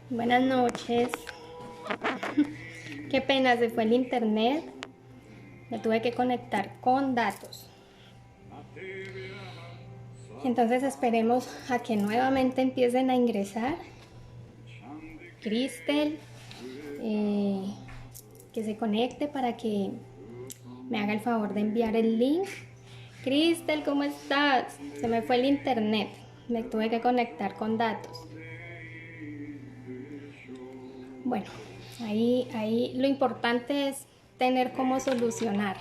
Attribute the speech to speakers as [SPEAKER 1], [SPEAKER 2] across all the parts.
[SPEAKER 1] Buenas noches. Qué pena, se fue el internet. Me tuve que conectar con datos. Entonces esperemos a que nuevamente empiecen a ingresar. Cristel, que se conecte para que me haga el favor de enviar el link. Cristel, ¿cómo estás? Se me fue el internet. Me tuve que conectar con datos. Bueno, ahí lo importante es tener cómo solucionar.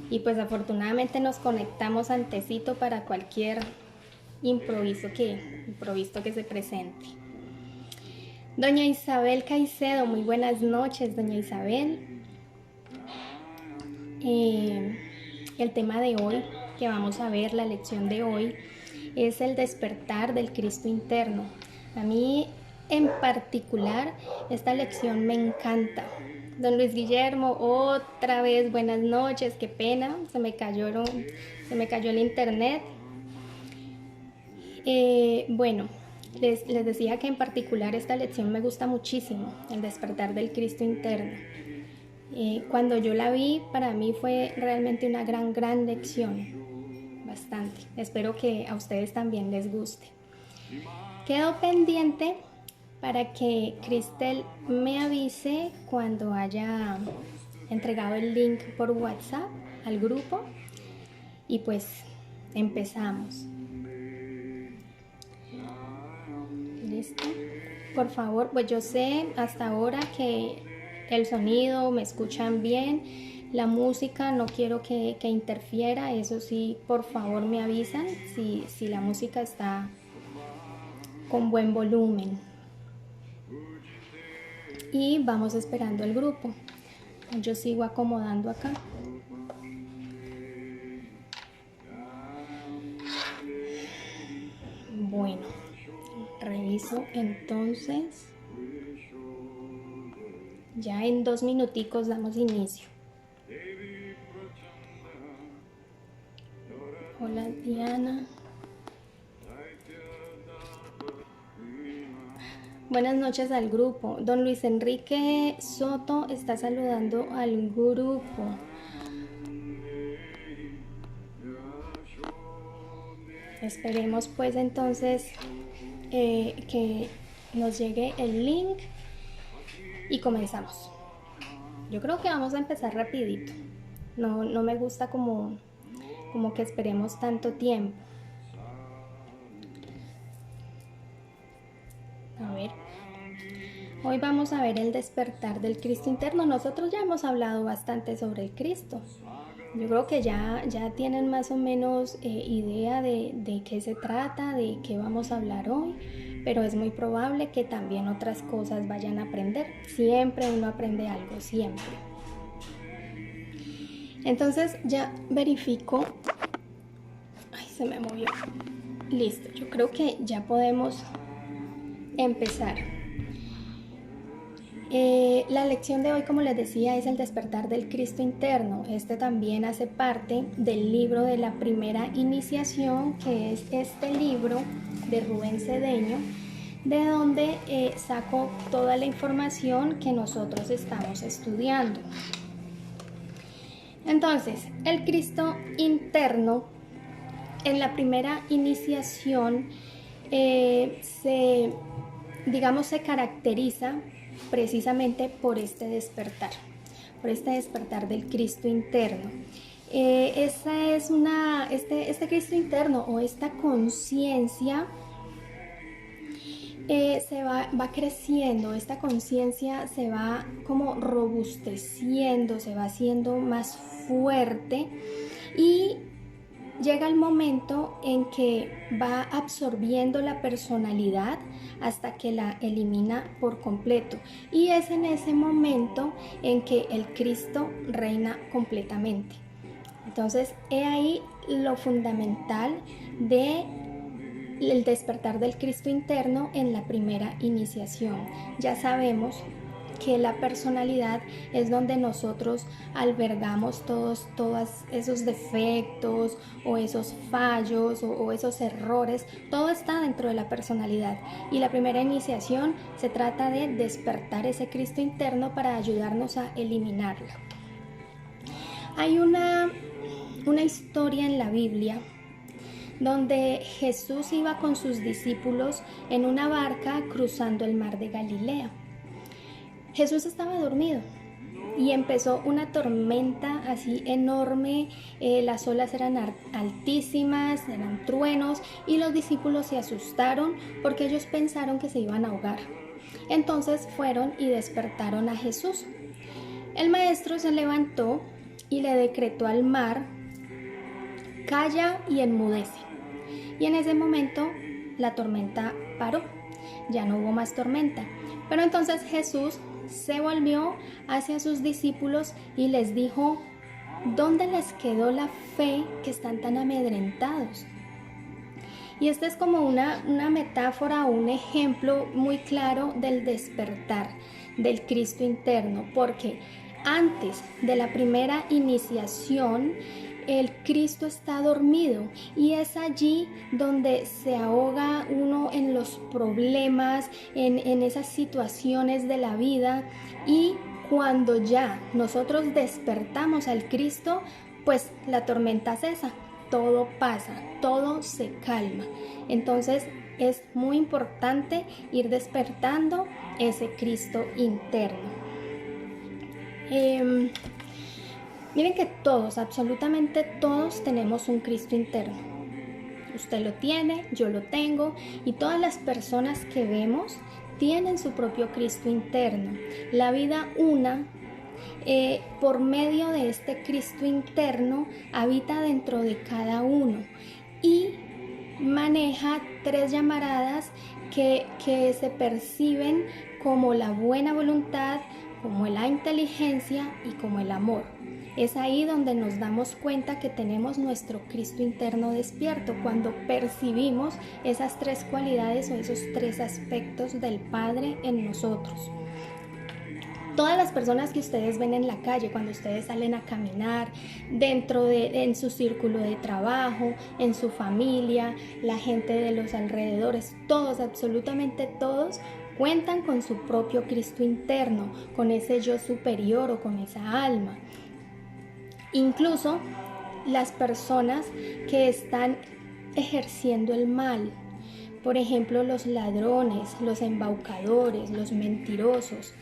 [SPEAKER 1] Y pues afortunadamente nos conectamos antecito para cualquier improviso que se presente. Doña Isabel Caicedo, muy buenas noches, doña Isabel. El tema de hoy que vamos a ver, la lección de hoy, es el despertar del Cristo interno. A mí en particular esta lección me encanta. Don Luis Guillermo, otra vez buenas noches, qué pena, se me cayó el internet. Bueno, les decía que en particular esta lección me gusta muchísimo, el despertar del Cristo interno. Cuando yo la vi, para mí fue realmente una gran lección, bastante. Espero que a ustedes también les guste. Quedo pendiente para que Cristel me avise cuando haya entregado el link por WhatsApp al grupo y pues empezamos. ¿Listo? Por favor, pues yo sé hasta ahora que el sonido me escuchan bien, la música no quiero que interfiera, eso sí, por favor me avisan si la música está con buen volumen. Y vamos esperando el grupo. Yo sigo acomodando acá. Bueno, reviso entonces. Ya en 2 minuticos damos inicio. Hola Diana. Buenas noches al grupo. Don Luis Enrique Soto está saludando al grupo. Esperemos pues entonces que nos llegue el link y comenzamos. Yo creo que vamos a empezar rapidito. No me gusta como que esperemos tanto tiempo. A ver. Hoy vamos a ver el despertar del Cristo interno. Nosotros ya hemos hablado bastante sobre el Cristo. Yo creo que ya tienen más o menos idea de qué se trata, de qué vamos a hablar hoy, pero es muy probable que también otras cosas vayan a aprender. Siempre uno aprende algo, siempre. Entonces ya verifico. Ay, se me movió. Listo, yo creo que ya podemos empezar. La lección de hoy, como les decía, es el despertar del Cristo interno. Este también hace parte del libro de la primera iniciación, que es este libro de Rubén Cedeño, de donde saco toda la información que nosotros estamos estudiando. Entonces, el Cristo interno, en la primera iniciación, se caracteriza precisamente por este despertar del Cristo interno. Este Cristo interno o esta conciencia va creciendo, esta conciencia se va como robusteciendo, se va haciendo más fuerte y llega el momento en que va absorbiendo la personalidad hasta que la elimina por completo. Y es en ese momento en que el Cristo reina completamente. Entonces, he ahí lo fundamental del despertar del Cristo interno en la primera iniciación. Ya sabemos que la personalidad es donde nosotros albergamos todos esos defectos o esos fallos o esos errores. Todo está dentro de la personalidad, y la primera iniciación se trata de despertar ese Cristo interno para ayudarnos a eliminarlo. Hay una historia en la Biblia donde Jesús iba con sus discípulos en una barca cruzando el mar de Galilea. Jesús estaba dormido y empezó una tormenta así enorme, las olas eran altísimas, eran truenos, y los discípulos se asustaron porque ellos pensaron que se iban a ahogar. Entonces fueron y despertaron a Jesús. El maestro se levantó y le decretó al mar: calla y enmudece. Y en ese momento la tormenta paró, ya no hubo más tormenta. Pero entonces Jesús se volvió hacia sus discípulos y les dijo: ¿dónde les quedó la fe que están tan amedrentados? Y este es como una metáfora, un ejemplo muy claro del despertar del Cristo interno, porque antes de la primera iniciación, el Cristo está dormido, y es allí donde se ahoga uno en los problemas, en esas situaciones de la vida. Y cuando ya nosotros despertamos al Cristo, pues la tormenta cesa, todo pasa, todo se calma. Entonces es muy importante ir despertando ese Cristo interno. Miren que todos, absolutamente todos, tenemos un Cristo interno. Usted lo tiene, yo lo tengo, y todas las personas que vemos tienen su propio Cristo interno. La vida una, por medio de este Cristo interno, habita dentro de cada uno y maneja 3 llamaradas que se perciben como la buena voluntad, como la inteligencia y como el amor. Es ahí donde nos damos cuenta que tenemos nuestro Cristo interno despierto, cuando percibimos esas 3 cualidades o esos 3 aspectos del Padre en nosotros. Todas las personas que ustedes ven en la calle, cuando ustedes salen a caminar, en su círculo de trabajo, en su familia, la gente de los alrededores, todos, absolutamente todos, cuentan con su propio Cristo interno, con ese yo superior o con esa alma. Incluso las personas que están ejerciendo el mal, por ejemplo, los ladrones, los embaucadores, los mentirosos,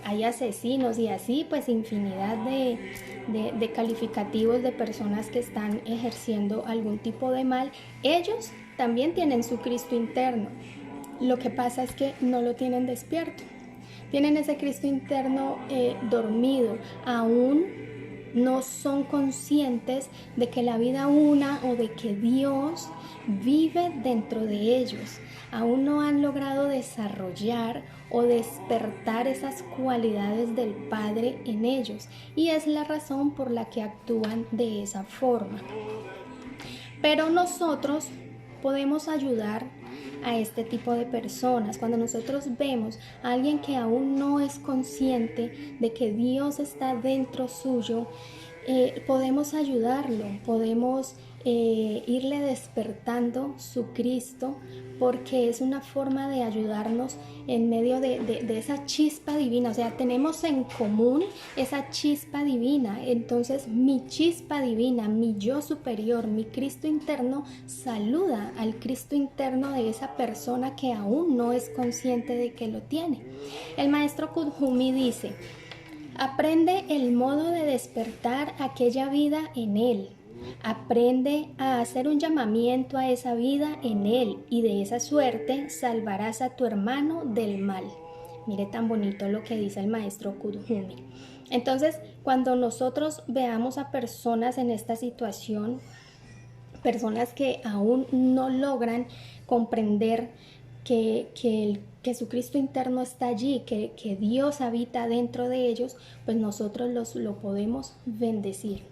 [SPEAKER 1] hay asesinos y así pues infinidad de calificativos de personas que están ejerciendo algún tipo de mal. Ellos también tienen su Cristo interno. Lo que pasa es que no lo tienen despierto. Tienen ese Cristo interno dormido. Aún no son conscientes de que la vida una o de que Dios vive dentro de ellos. Aún no han logrado desarrollar o despertar esas cualidades del Padre en ellos, y es la razón por la que actúan de esa forma. Pero nosotros podemos ayudar a este tipo de personas. Cuando nosotros vemos a alguien que aún no es consciente de que Dios está dentro suyo, podemos ayudarlo, podemos irle despertando su Cristo, porque es una forma de ayudarnos en medio de esa chispa divina. O sea, tenemos en común esa chispa divina. Entonces mi chispa divina, mi yo superior, mi Cristo interno, saluda al Cristo interno de esa persona que aún no es consciente de que lo tiene. El maestro Kudjumi dice: aprende el modo de despertar aquella vida en él. Aprende a hacer un llamamiento a esa vida en él, y de esa suerte salvarás a tu hermano del mal. Mire tan bonito lo que dice el maestro Kudjumi. Entonces, cuando nosotros veamos a personas en esta situación, personas que aún no logran comprender que que su Cristo interno está allí, que Dios habita dentro de ellos, pues nosotros lo podemos bendecir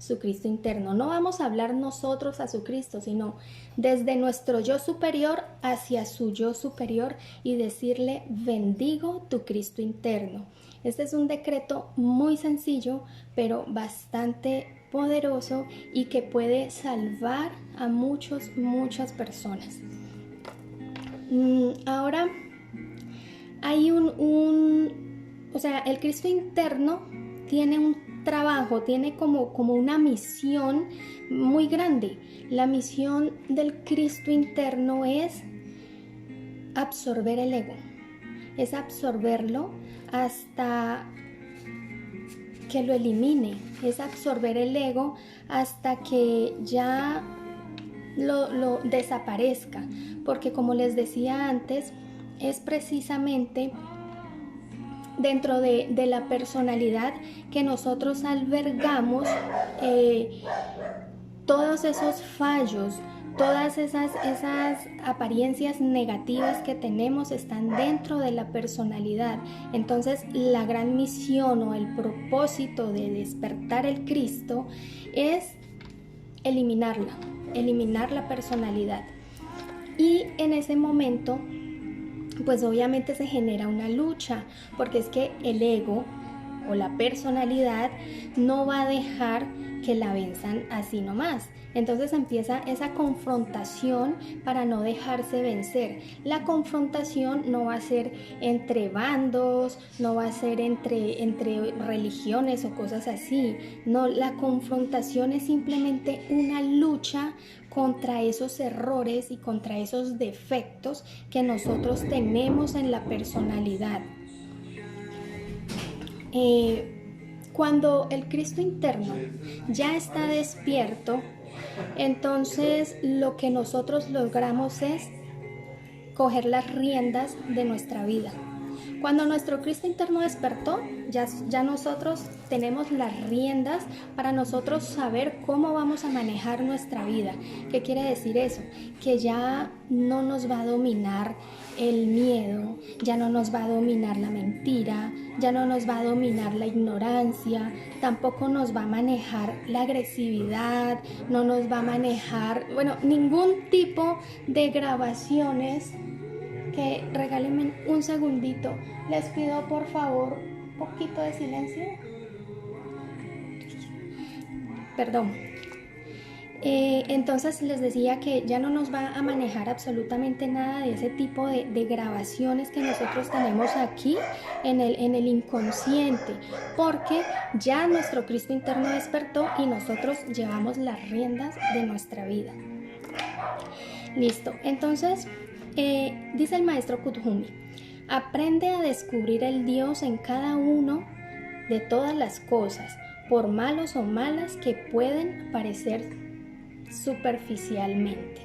[SPEAKER 1] su Cristo interno. No vamos a hablar nosotros a su Cristo, sino desde nuestro yo superior hacia su yo superior y decirle: bendigo tu Cristo interno. Este es un decreto muy sencillo, pero bastante poderoso y que puede salvar a muchas personas. Ahora hay o sea, el Cristo interno tiene un trabajo, tiene como una misión muy grande. La misión del Cristo interno es absorber el ego, es absorberlo hasta que lo elimine, es absorber el ego hasta que ya lo desaparezca, porque como les decía antes, es precisamente dentro de la personalidad que nosotros albergamos todos esos fallos, todas esas apariencias negativas que tenemos están dentro de la personalidad. Entonces, la gran misión o el propósito de despertar el Cristo es eliminar la personalidad. Y en ese momento, pues obviamente se genera una lucha, porque es que el ego o la personalidad no va a dejar que la venzan así nomás. Entonces empieza esa confrontación para no dejarse vencer. La confrontación no va a ser entre bandos, no va a ser entre religiones o cosas así. No, la confrontación es simplemente una lucha contra esos errores y contra esos defectos que nosotros tenemos en la personalidad. Cuando el Cristo interno ya está despierto, entonces lo que nosotros logramos es coger las riendas de nuestra vida. Cuando nuestro Cristo interno despertó, ya nosotros tenemos las riendas para nosotros saber cómo vamos a manejar nuestra vida. ¿Qué quiere decir eso? Que ya no nos va a dominar el miedo, ya no nos va a dominar la mentira, ya no nos va a dominar la ignorancia, tampoco nos va a manejar la agresividad, no nos va a manejar, ningún tipo de grabaciones. Que regálenme un segundito, les pido por favor un poquito de silencio. Perdón. Entonces les decía que ya no nos va a manejar absolutamente nada de ese tipo de grabaciones que nosotros tenemos aquí en el inconsciente, porque ya nuestro Cristo interno despertó y nosotros llevamos las riendas de nuestra vida. Listo, entonces dice el maestro Kuthumi: aprende a descubrir el Dios en cada uno de todas las cosas, por malos o malas que pueden parecer superficialmente.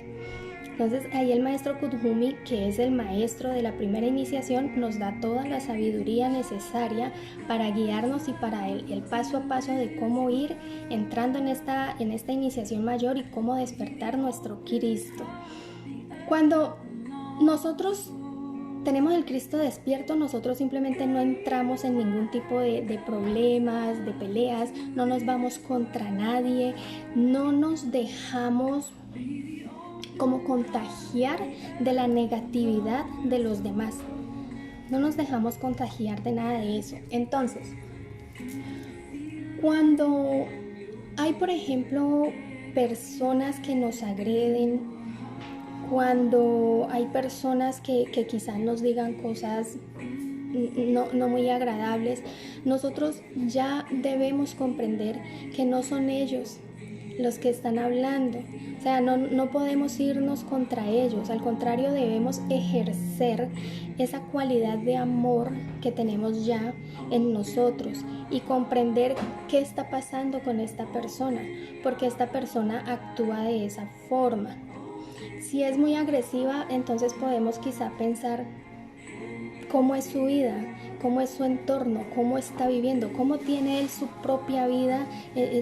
[SPEAKER 1] Entonces ahí el maestro Kuthumi, que es el maestro de la primera iniciación, nos da toda la sabiduría necesaria para guiarnos y para el paso a paso de cómo ir entrando en esta iniciación mayor y cómo despertar nuestro Cristo. Cuando nosotros tenemos el Cristo despierto, nosotros simplemente no entramos en ningún tipo de problemas, de peleas, no nos vamos contra nadie, no nos dejamos como contagiar de la negatividad de los demás, no nos dejamos contagiar de nada de eso. Entonces, cuando hay, por ejemplo, personas que nos agreden, cuando hay personas que quizás nos digan cosas no muy agradables, nosotros ya debemos comprender que no son ellos los que están hablando. O sea, no podemos irnos contra ellos, al contrario, debemos ejercer esa cualidad de amor que tenemos ya en nosotros y comprender qué está pasando con esta persona, porque esta persona actúa de esa forma. Si es muy agresiva, entonces podemos quizá pensar cómo es su vida, cómo es su entorno, cómo está viviendo, cómo tiene él su propia vida,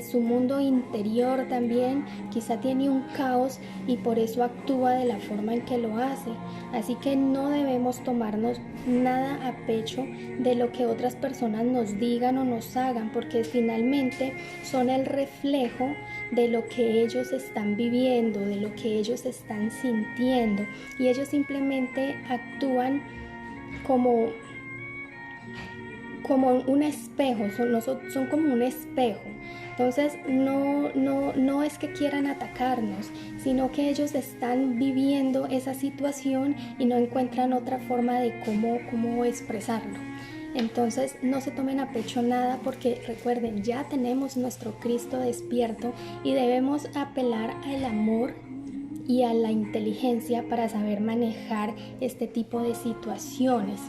[SPEAKER 1] su mundo interior también. Quizá tiene un caos y por eso actúa de la forma en que lo hace. Así que no debemos tomarnos nada a pecho de lo que otras personas nos digan o nos hagan, porque finalmente son el reflejo de lo que ellos están viviendo, de lo que ellos están sintiendo, y ellos simplemente actúan como un espejo, son como un espejo. Entonces no es que quieran atacarnos, sino que ellos están viviendo esa situación y no encuentran otra forma de cómo expresarlo. Entonces no se tomen a pecho nada, porque recuerden, ya tenemos nuestro Cristo despierto y debemos apelar al amor y a la inteligencia para saber manejar este tipo de situaciones.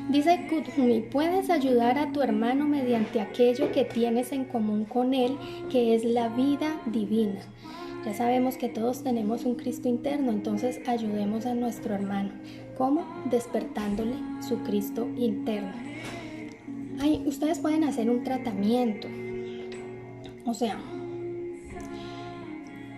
[SPEAKER 1] Dice Kuthumi, puedes ayudar a tu hermano mediante aquello que tienes en común con él, que es la vida divina. Ya sabemos que todos tenemos un Cristo interno, entonces ayudemos a nuestro hermano. ¿Cómo? Despertándole su Cristo interno. Ustedes pueden hacer un tratamiento. O sea,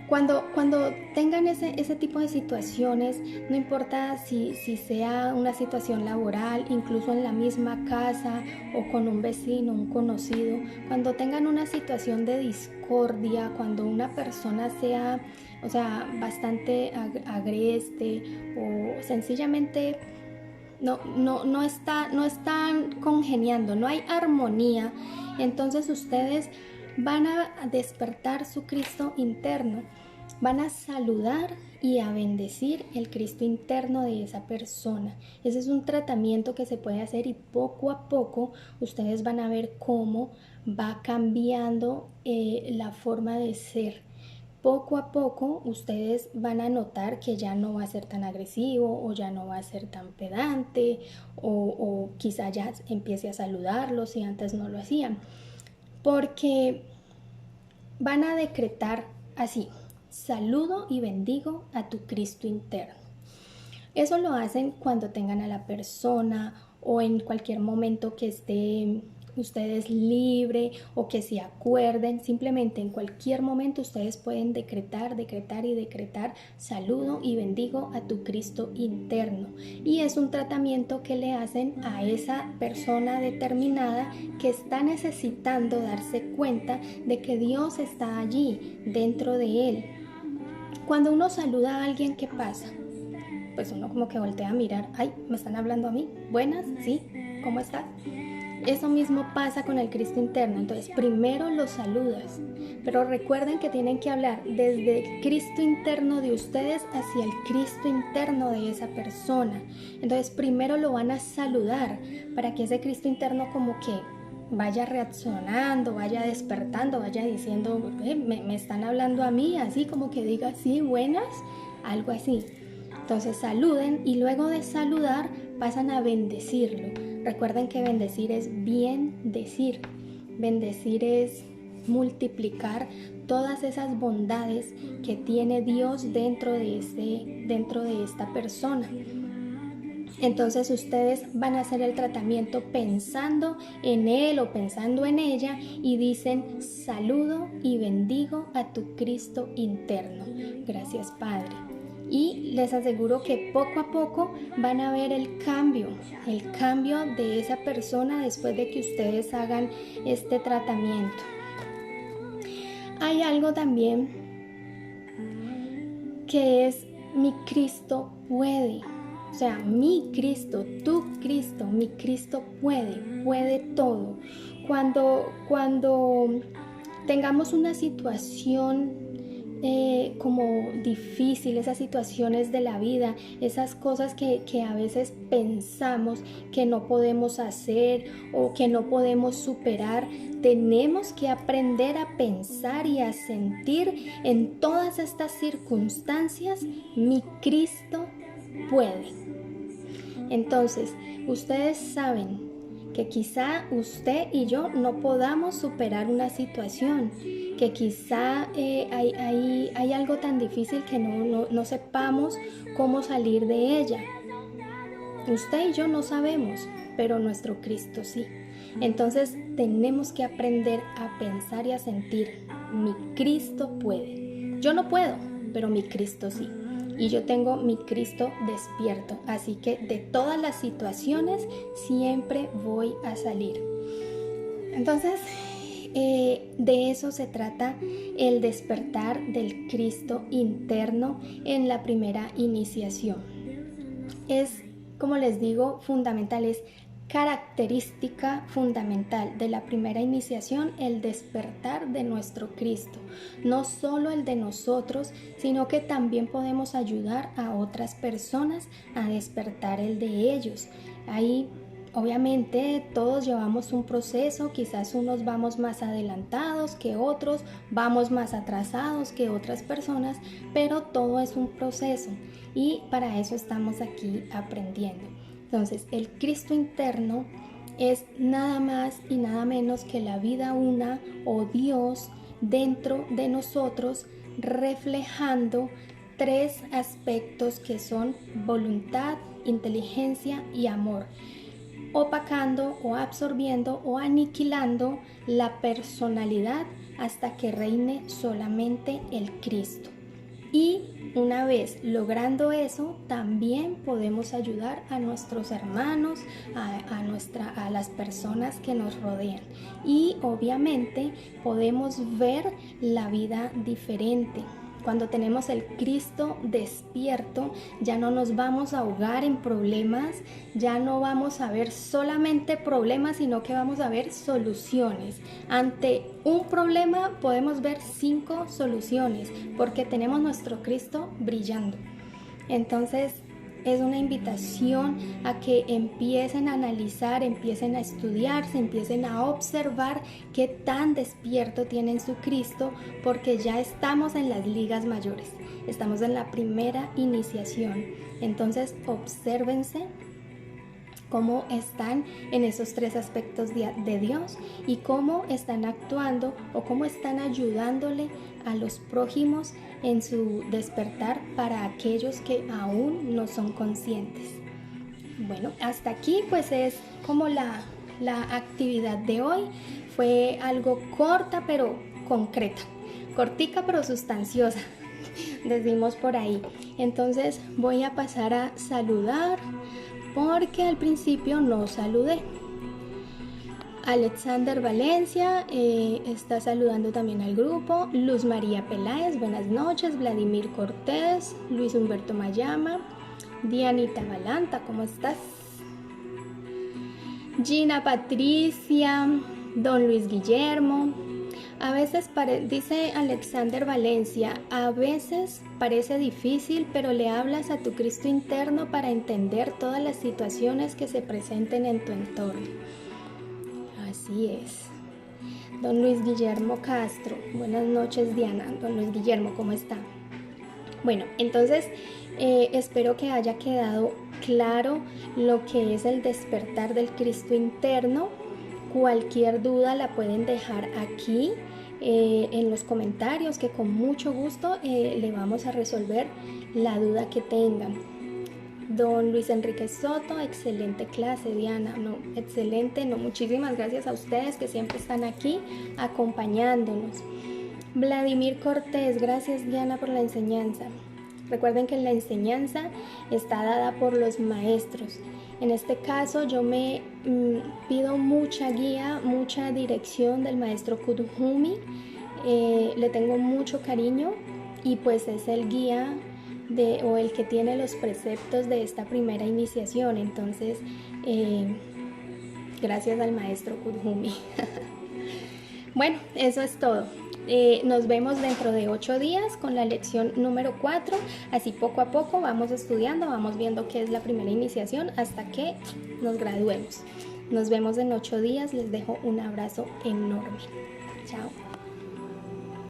[SPEAKER 1] cuando tengan ese tipo de situaciones, no importa si sea una situación laboral, incluso en la misma casa o con un vecino, un conocido, cuando tengan una situación de discordia, cuando una persona sea, bastante agreste o sencillamente no están congeniando, no hay armonía, entonces ustedes van a despertar su Cristo interno, van a saludar y a bendecir el Cristo interno de esa persona. Ese es un tratamiento que se puede hacer y poco a poco ustedes van a ver cómo va cambiando la forma de ser. Poco a poco ustedes van a notar que ya no va a ser tan agresivo, o ya no va a ser tan pedante, o quizá ya empiece a saludarlos si antes no lo hacían. Porque van a decretar así: saludo y bendigo a tu Cristo interno. Eso lo hacen cuando tengan a la persona o en cualquier momento que esté ustedes libre o que se acuerden. Simplemente en cualquier momento ustedes pueden decretar saludo y bendigo a tu Cristo interno, y es un tratamiento que le hacen a esa persona determinada que está necesitando darse cuenta de que Dios está allí dentro de él. Cuando uno saluda a alguien, ¿qué pasa? Pues uno como que voltea a mirar, ay, ¿me están hablando a mí? Buenas, sí, ¿cómo estás? Eso mismo pasa con el Cristo interno. Entonces primero lo saludas, pero recuerden que tienen que hablar desde el Cristo interno de ustedes hacia el Cristo interno de esa persona. Entonces primero lo van a saludar para que ese Cristo interno como que vaya reaccionando, vaya despertando, vaya diciendo, me están hablando a mí, así como que diga, sí, buenas, algo así. Entonces saluden y luego de saludar pasan a bendecirlo. Recuerden que bendecir es bien decir. Bendecir es multiplicar todas esas bondades que tiene Dios dentro de esta persona. Entonces ustedes van a hacer el tratamiento pensando en él o pensando en ella y dicen: saludo y bendigo a tu Cristo interno. Gracias, Padre. Y les aseguro que poco a poco van a ver el cambio de esa persona después de que ustedes hagan este tratamiento. Hay algo también que es: mi Cristo puede. O sea, mi Cristo, tu Cristo, mi Cristo puede todo. Cuando tengamos una situación como difícil, esas situaciones de la vida, esas cosas que a veces pensamos que no podemos hacer o que no podemos superar, tenemos que aprender a pensar y a sentir en todas estas circunstancias: mi Cristo puede. Entonces, ustedes saben que quizá usted y yo no podamos superar una situación, que quizá hay algo tan difícil que no sepamos cómo salir de ella. Usted y yo no sabemos, pero nuestro Cristo sí. Entonces tenemos que aprender a pensar y a sentir, mi Cristo puede. Yo no puedo, pero mi Cristo sí. Y yo tengo mi Cristo despierto. Así que de todas las situaciones siempre voy a salir. Entonces, de eso se trata el despertar del Cristo interno en la primera iniciación. Es, como les digo, fundamental, es característica fundamental de la primera iniciación el despertar de nuestro Cristo. No solo el de nosotros, sino que también podemos ayudar a otras personas a despertar el de ellos. Ahí obviamente todos llevamos un proceso, quizás unos vamos más adelantados que otros, vamos más atrasados que otras personas, pero todo es un proceso y para eso estamos aquí aprendiendo. Entonces, el Cristo interno es nada más y nada menos que la vida una o Dios dentro de nosotros, reflejando tres aspectos que son voluntad, inteligencia y amor, opacando o absorbiendo o aniquilando la personalidad hasta que reine solamente el Cristo. Y una vez logrando eso, también podemos ayudar a nuestros hermanos, a las personas que nos rodean. Y obviamente podemos ver la vida diferente. Cuando tenemos el Cristo despierto, ya no nos vamos a ahogar en problemas, ya no vamos a ver solamente problemas, sino que vamos a ver soluciones. Ante un problema podemos ver 5 soluciones, porque tenemos nuestro Cristo brillando. Entonces, es una invitación a que empiecen a analizar, empiecen a estudiar, se empiecen a observar qué tan despierto tienen su Cristo, porque ya estamos en las ligas mayores, estamos en la primera iniciación. Entonces, obsérvense cómo están en esos 3 aspectos de Dios y cómo están actuando o cómo están ayudándole a los prójimos en su despertar para aquellos que aún no son conscientes. Bueno, hasta aquí pues es como la actividad de hoy. Fue algo corta pero concreta, cortica pero sustanciosa, decimos por ahí. Entonces voy a pasar a saludar, porque al principio no saludé. Alexander Valencia está saludando también al grupo. Luz María Peláez, buenas noches. Vladimir Cortés, Luis Humberto Mayama, Dianita Balanta, ¿cómo estás? Gina Patricia, Don Luis Guillermo. A veces dice Alexander Valencia, a veces parece difícil, pero le hablas a tu Cristo interno para entender todas las situaciones que se presenten en tu entorno. Así es. Don Luis Guillermo Castro, buenas noches Diana. Don Luis Guillermo, ¿cómo está? Bueno, entonces espero que haya quedado claro lo que es el despertar del Cristo interno. Cualquier duda la pueden dejar aquí en los comentarios, que con mucho gusto le vamos a resolver la duda que tengan. Don Luis Enrique Soto, excelente clase Diana, no, excelente, no, muchísimas gracias a ustedes que siempre están aquí acompañándonos. Vladimir Cortés, gracias Diana por la enseñanza. Recuerden que la enseñanza está dada por los maestros. En este caso yo me pido mucha guía, mucha dirección del maestro Kudhumi. Le tengo mucho cariño y pues es el guía o el que tiene los preceptos de esta primera iniciación. Entonces, gracias al maestro Kudhumi. Bueno, eso es todo. Nos vemos dentro de 8 días con la lección número 4. Así poco a poco vamos estudiando, vamos viendo qué es la primera iniciación hasta que nos graduemos. Nos vemos en 8 días. Les dejo un abrazo enorme. Chao.